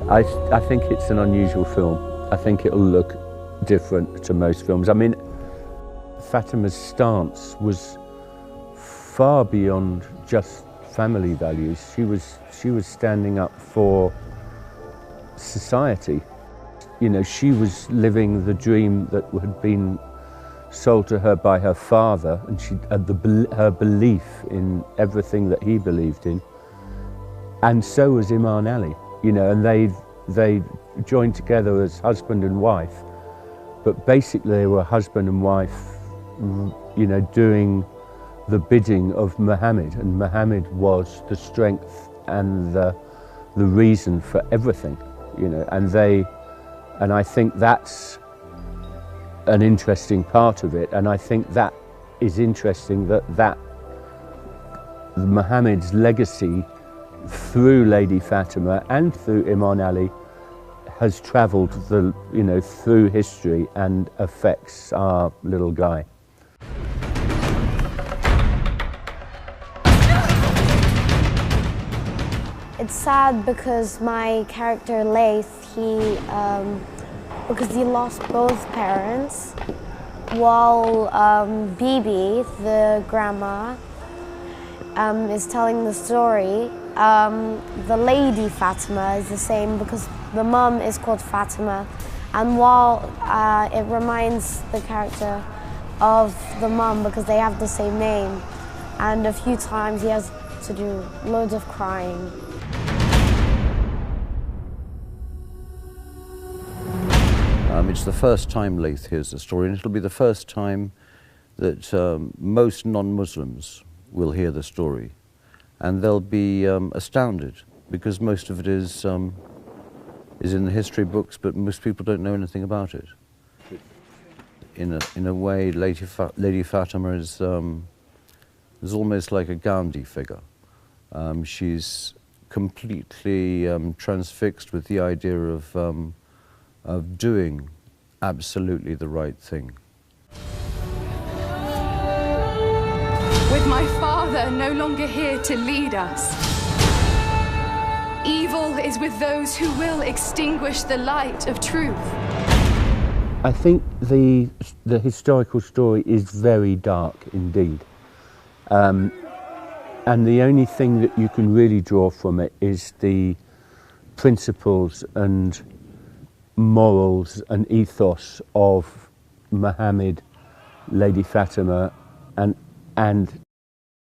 I think it's an unusual film. I think it'll look different to most films. I mean, Fatima's stance was far beyond just family values. She was standing up for society. You know, she was living the dream that had been sold to her by her father, and her belief in everything that he believed in. And so was Imam Ali, you know, and they joined together as husband and wife, but basically they were husband and wife, you know, doing the bidding of Muhammad, and Muhammad was the strength and the reason for everything, you know, and I think that's an interesting part of it, and I think that is interesting that Muhammad's legacy through Lady Fatima and through Imam Ali has travelled through history and affects our little guy. It's sad because my character Laith, because he lost both parents, while Bibi, the grandma, is telling the story. The Lady Fatima is the same because the mum is called Fatima, and while it reminds the character of the mum because they have the same name, and a few times he has to do loads of crying. It's the first time Laith hears the story, and it'll be the first time that most non-Muslims will hear the story, and they'll be astounded because most of it is in the history books, but most people don't know anything about it. In a way, Lady Fatima is almost like a Gandhi figure. She's completely transfixed with the idea of doing absolutely the right thing. With my father no longer here to lead us, evil is with those who will extinguish the light of truth. I think the historical story is very dark indeed. And the only thing that you can really draw from it is the principles and morals and ethos of Muhammad, Lady Fatima, and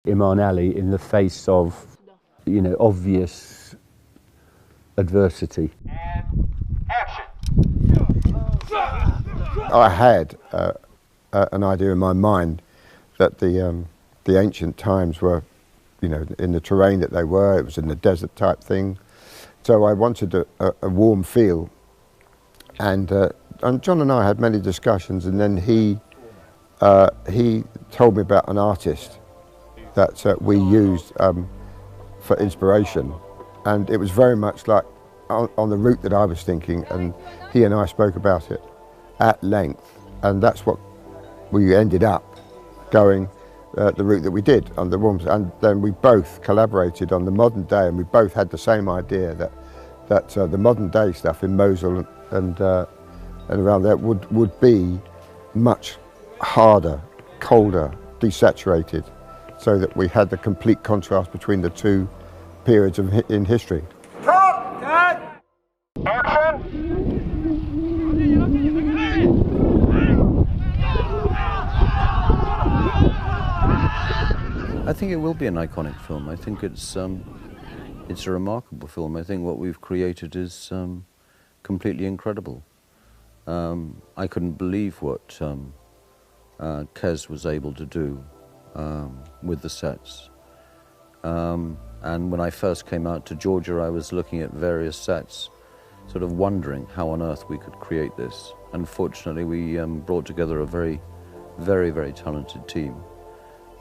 Imam Ali in the face of, you know, obvious adversity. And action. I had an idea in my mind that the ancient times were, you know, in the terrain that they were. It was in the desert type thing. So I wanted a warm feel. And John and I had many discussions, and then he told me about an artist that we used for inspiration, and it was very much like on the route that I was thinking, and he and I spoke about it at length, and that's what we ended up going the route that we did on the rooms, and then we both collaborated on the modern day, and we both had the same idea that the modern day stuff in Mosul and around there would be much harder, colder, desaturated, so that we had the complete contrast between the two periods in history. Cut! Action! I think it will be an iconic film. I think it's a remarkable film. I think what we've created is completely incredible. I couldn't believe what Kez was able to do with the sets. And when I first came out to Georgia, I was looking at various sets, sort of wondering how on earth we could create this. Unfortunately, we brought together a very, very, very talented team.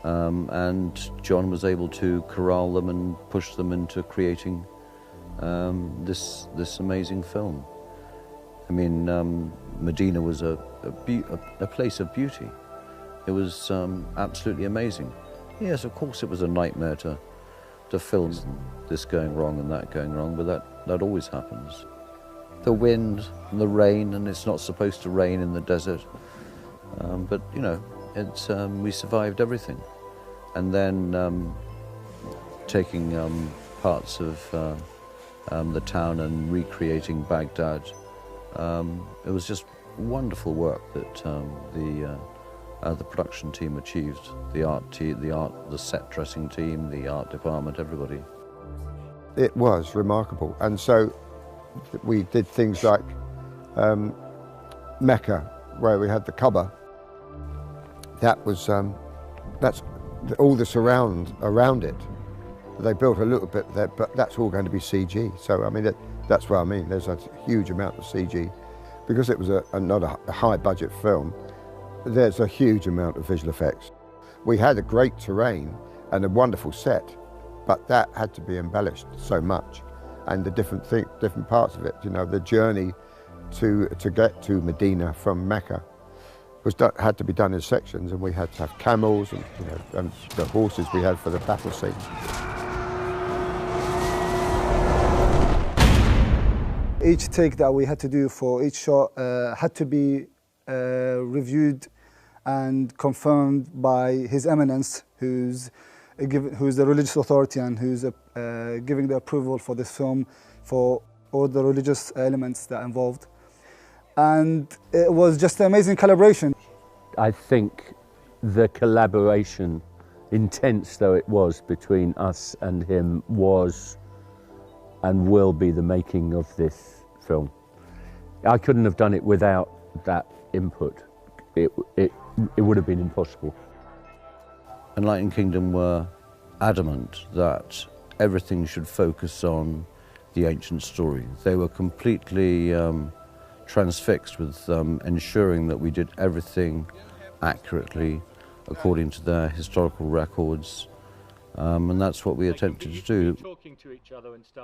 And John was able to corral them and push them into creating this amazing film. I mean, Medina was a place of beauty. It was absolutely amazing. Yes, of course it was a nightmare to film this going wrong and that going wrong, but that always happens. the wind and the rain, and it's not supposed to rain in the desert. But, you know, we survived everything. And then taking parts of the town and recreating Baghdad. It was just wonderful work that the production team achieved. The set dressing team, the art department, everybody. It was remarkable, and so we did things like Mecca, where we had the Kaaba. That was that's all the surround around it. They built a little bit there, but that's all going to be CG. So I mean, that's what I mean. There's a huge amount of CG, because it was not a high-budget film. There's a huge amount of visual effects. We had a great terrain and a wonderful set, but that had to be embellished so much, and the different parts of it. You know, the journey to get to Medina from Mecca had to be done in sections, and we had to have camels and, you know, and the horses we had for the battle scenes. Each take that we had to do for each shot had to be reviewed and confirmed by His Eminence, who's the religious authority and who's giving the approval for this film for all the religious elements that are involved. And it was just an amazing collaboration. I think the collaboration, intense though it was between us and him, was and will be the making of this film. I couldn't have done it without that input. It would have been impossible. And Light and Kingdom were adamant that everything should focus on the ancient story. They were completely transfixed with ensuring that we did everything accurately according to their historical records, and that's what we attempted to do.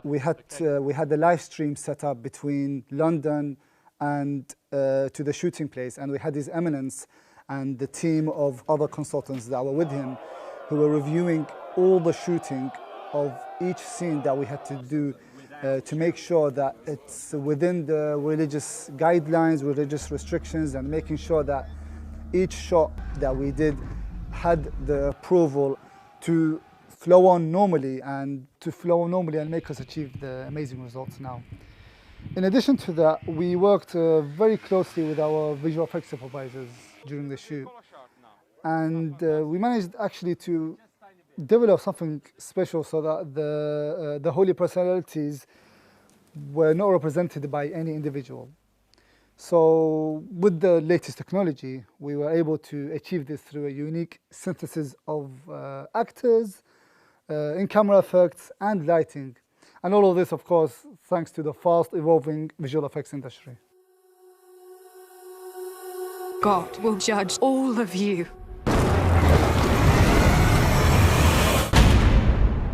We had a live stream set up between London and to the shooting place, and we had His Eminence and the team of other consultants that were with him, who were reviewing all the shooting of each scene that we had to do to make sure that it's within the religious guidelines, religious restrictions, and making sure that each shot that we did had the approval to flow on normally and make us achieve the amazing results now. In addition to that, we worked very closely with our visual effects supervisors during the shoot, and we managed actually to develop something special so that the holy personalities were not represented by any individual. So with the latest technology, we were able to achieve this through a unique synthesis of actors, in-camera effects and lighting. And all of this, of course, thanks to the fast evolving visual effects industry. God will judge all of you.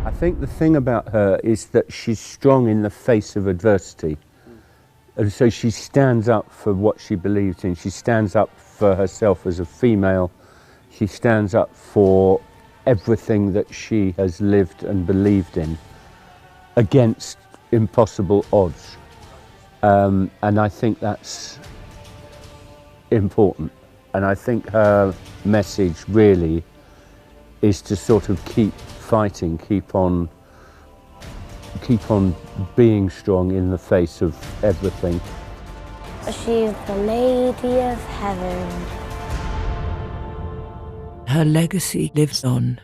I think the thing about her is that she's strong in the face of adversity. And so she stands up for what she believes in. She stands up for herself as a female. She stands up for everything that she has lived and believed in against impossible odds. And I think that's important. And I think her message really is to sort of keep fighting, keep on being strong in the face of everything. She's the Lady of Heaven. Her legacy lives on.